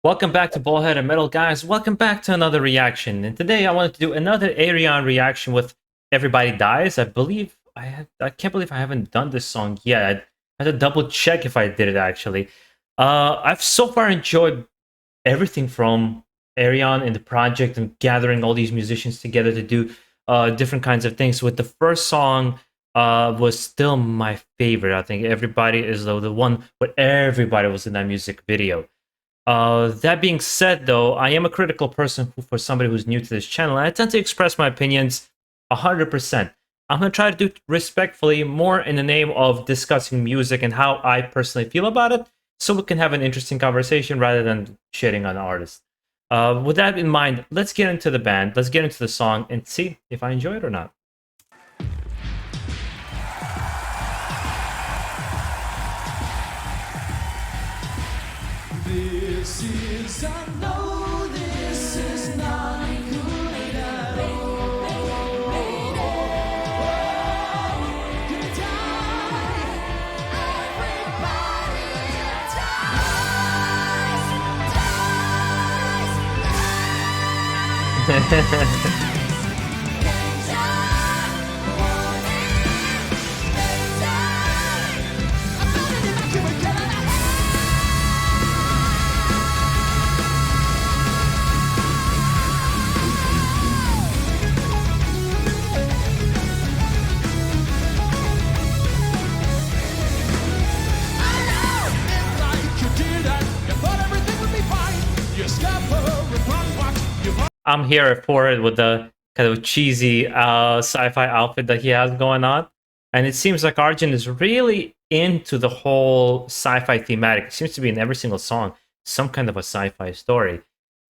Welcome back to BaldHeaded Metal, guys. Welcome back to another reaction. And today I wanted to do another Ayreon reaction with Everybody Dies. I can't believe I haven't done this song yet. I had to double check if I did it actually. I've so far enjoyed everything from Ayreon in the project and gathering all these musicians together to do different kinds of things. With the first song was still my favorite. I think Everybody is the one where everybody was in that music video. That being said, though, I am a critical person for somebody who's new to this channel, and I tend to express my opinions 100%. I'm going to try to do it respectfully, more in the name of discussing music and how I personally feel about it, so we can have an interesting conversation rather than shitting on artists. With that in mind, let's get into the band, let's get into the song, and see if I enjoy it or not. This is, I know this is not good at all. You die, everybody dies. I'm here for it with the kind of cheesy sci-fi outfit that he has going on. And it seems like Arjun is really into the whole sci-fi thematic. It seems to be in every single song, some kind of a sci-fi story.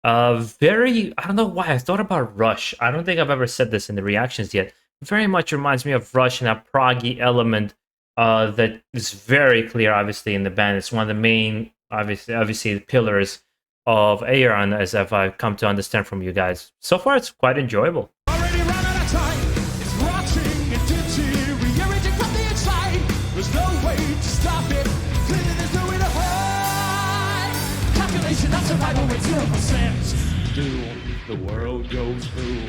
I don't know why, I thought about Rush. I don't think I've ever said this in the reactions yet. Very much reminds me of Rush and that proggy element that is very clear, obviously, in the band. It's one of the main, obviously pillars of Ayreon, as I've come to understand from you guys. So far, it's quite enjoyable. Already run out of time. It's rotting and deteriorating from the inside. There's no way to stop it. Clearly, there's no way to hide. Calculation of survival rate 0%. Do the world goes through,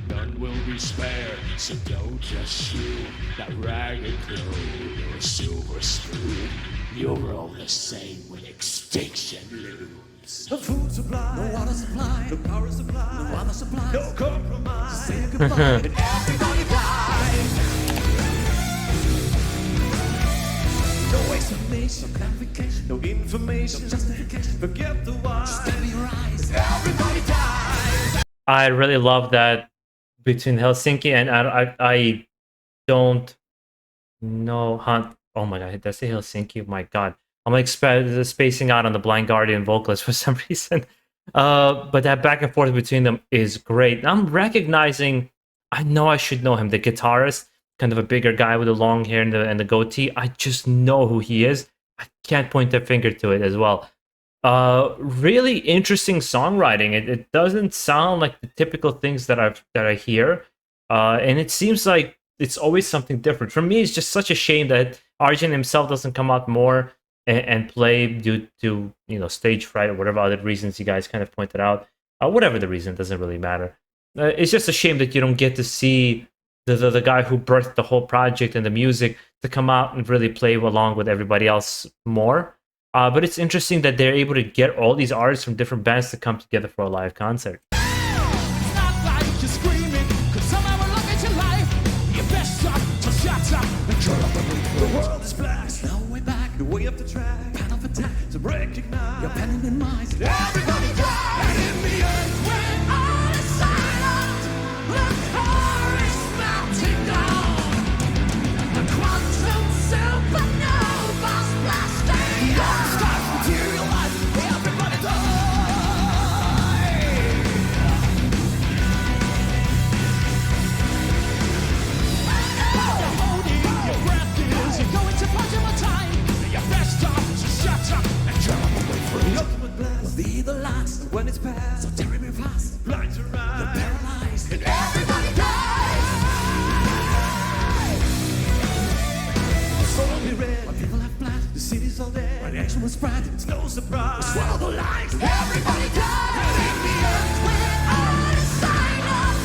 none will be spared. So don't just shoot that ragged crew or a silver spoon. You're all the same when extinction looms. No food supply, no water supply, no power supply, no armor supply, no compromise. Say goodbye and everybody dies. No explanation, no clarification, no information, no justification. Forget the why. Just open your eyes. Everybody dies. I really love that between Helsinki and I don't know how. Oh my god, did I say Helsinki? My god. I'm like spacing out on the Blind Guardian vocalist for some reason. But that back and forth between them is great. I'm recognizing, I know I should know him, the guitarist, kind of a bigger guy with the long hair and the goatee. I just know who he is. I can't point a finger to it as well. Really interesting songwriting. It doesn't sound like the typical things that I hear. And it seems like it's always something different. For me, it's just such a shame that Arjun himself doesn't come out more and play due to, you know, stage fright or whatever other reasons you guys kind of pointed out. Whatever the reason, doesn't really matter. It's just a shame that you don't get to see the guy who birthed the whole project and the music to come out and really play along with everybody else more. But it's interesting that they're able to get all these artists from different bands to come together for a live concert. It's not like you're screaming, 'cause somehow we're looking to life. You best stop to shut up and turn up the beat. The world is black. No way back, the way up the track. Pan of attack to recognize your pen in mind. Everybody dies. And in the end, when all is silent, the car is melting down. The quantum supernova's blasting out. Starts materialize. Everybody dies. You're holding your breath is you're going to punch him a time. You best stop to shut up and turn up and wait for the ultimate blast. Will be the last when it's past. So terribly fast. Blind to rise. You're paralyzed. And everybody dies. The soul will be red. When people have blast. The city's all dead. When action was spread. It's no surprise. Swallow the lies, everybody dies. Take the earth with all the sign up.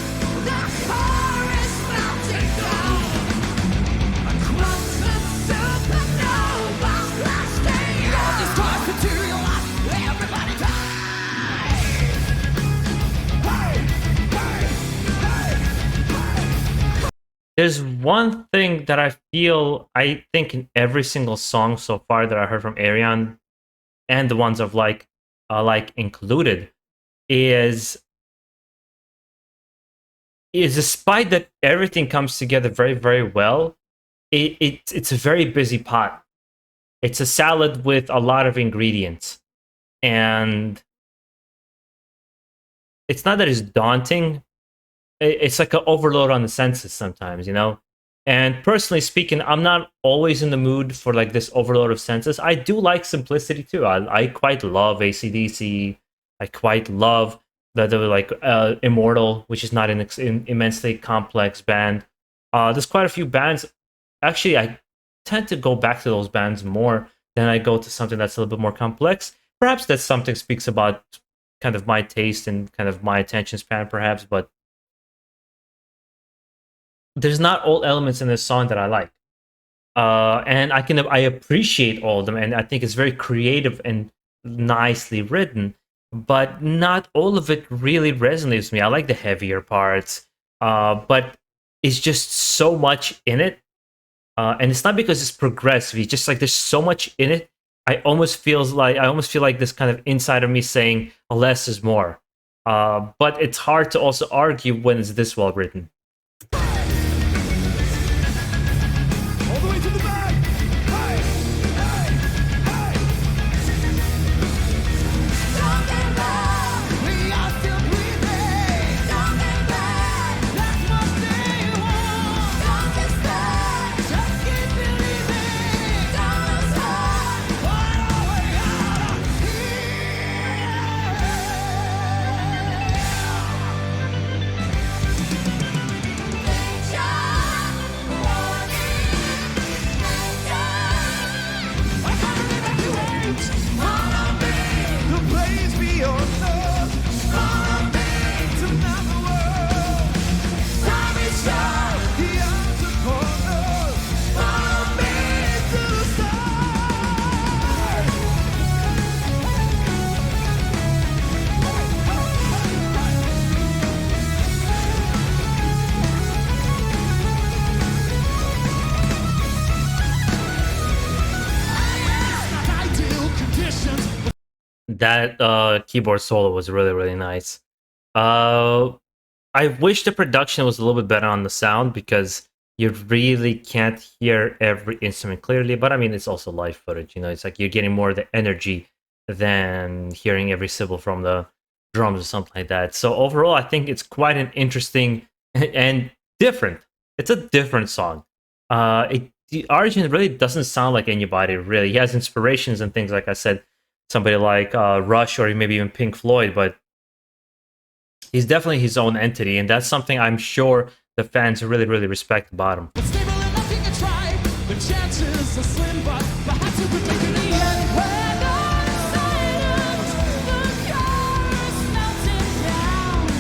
The core is melting down. A quantum supernova blasting out. This time materialize, everybody dies. Hey, hey, hey, hey. There's one thing that I think in every single song so far that I heard from Ayreon, and the ones of like included, is despite that everything comes together very, very well, it's a very busy pot. It's a salad with a lot of ingredients. And it's not that it's daunting. It's like an overload on the senses sometimes, you know? And personally speaking, I'm not always in the mood for like this overload of senses. I do like simplicity too. I quite love AC/DC. I quite love the like Immortal, which is not an immensely complex band. There's quite a few bands. Actually, I tend to go back to those bands more than I go to something that's a little bit more complex. Perhaps that something speaks about kind of my taste and kind of my attention span, perhaps, but there's not all elements in this song that I like. And I appreciate all of them, and I think it's very creative and nicely written, but not all of it really resonates with me. I like the heavier parts, but it's just so much in it. And it's not because it's progressive, it's just like there's so much in it. I almost feel like this kind of inside of me saying less is more. But it's hard to also argue when it's this well written. All the way to the back. Hey, hey, hey. Don't get back. We are still breathing. Don't get back. That's what they want. Don't get stuck. Just keep believing. Don't lose heart. Find a way out of That keyboard solo was really, really nice. I wish the production was a little bit better on the sound because you really can't hear every instrument clearly. But I mean, it's also live footage, you know. It's like you're getting more of the energy than hearing every syllable from the drums or something like that. So overall, I think it's quite an interesting and different. It's a different song. The origin really doesn't sound like anybody. Really, he has inspirations and things like I said, somebody like Rush or maybe even Pink Floyd, but he's definitely his own entity, and that's something I'm sure the fans really, really respect about him. It's stable enough you can try, but chances are slim, but perhaps you could make it in the end. When all is silent, the core is melting down.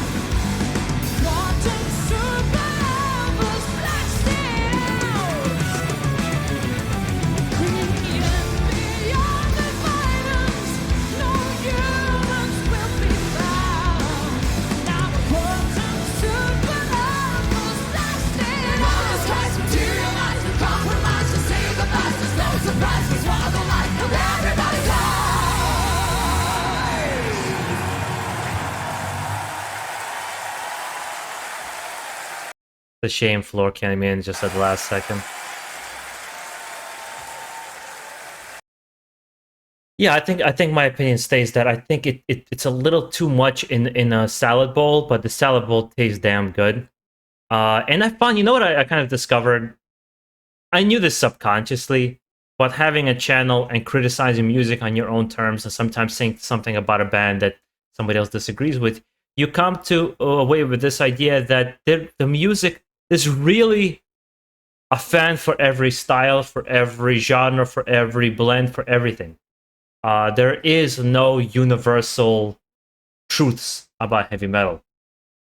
Quantum supernovas blasting out. Even beyond the violence, no humans will be found. Now quantum supernovas blasting out. All the skies materialize, we compromise to save the lives. There's no surprise, we swallow the light of everybody dies. The shame Floor came in just at the last second. Yeah, I think my opinion stays that I think it's a little too much in a salad bowl, but the salad bowl tastes damn good. And I found, you know what I kind of discovered? I knew this subconsciously, but having a channel and criticizing music on your own terms and sometimes saying something about a band that somebody else disagrees with, you come to away with this idea that the music is really a fan for every style, for every genre, for every blend, for everything. There is no universal truths about heavy metal.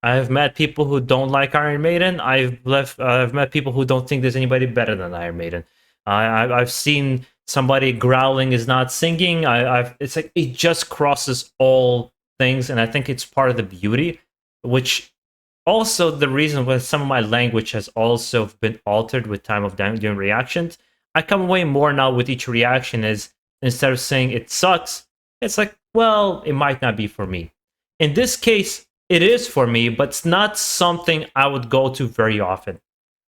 I've met people who don't like Iron Maiden. I've met people who don't think there's anybody better than Iron Maiden. I've seen somebody growling is not singing. It's like it just crosses all things, and I think it's part of the beauty, which also the reason why some of my language has also been altered with time of doing reactions. I come away more now with each reaction is instead of saying it sucks, it's like, well, it might not be for me. In this case, it is for me, but it's not something I would go to very often.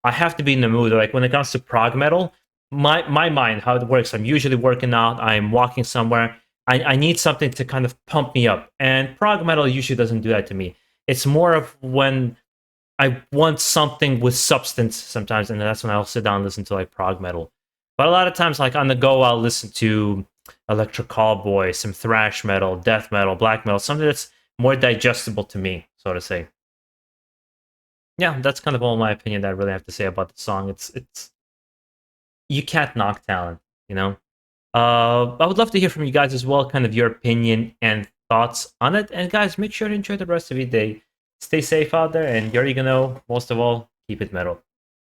I have to be in the mood. Like when it comes to prog metal, my mind, how it works, I'm usually working out, I'm walking somewhere. I need something to kind of pump me up. And prog metal usually doesn't do that to me. It's more of when I want something with substance sometimes, and that's when I'll sit down and listen to like prog metal. But a lot of times, like on the go, I'll listen to electro cowboy, some thrash metal, death metal, black metal, something that's more digestible to me, so to say. Yeah, that's kind of all my opinion that I really have to say about the song. It's you can't knock talent, you know. I would love to hear from you guys as well, kind of your opinion and thoughts on it. And guys, make sure to enjoy the rest of your day. Stay safe out there, and you're gonna know most of all, keep it metal.